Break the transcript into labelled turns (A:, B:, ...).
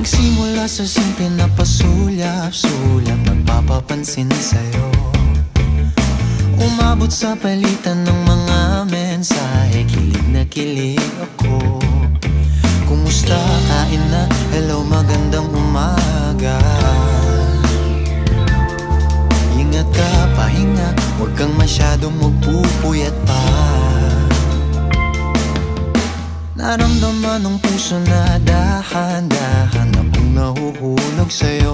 A: Nagsimula sa simple na pasulyap-sulyap, nagpapapansin sa'yo. Umabot sa palitan ng mga mensahe, kilig na kilig ako. Kumusta, kain na, hello, magandang umaga. Ingat ka, pahinga, huwag kang masyadong magpupuyat pa. Naramdaman ng puso na dahan-dahan akong nahuhulog sa'yo.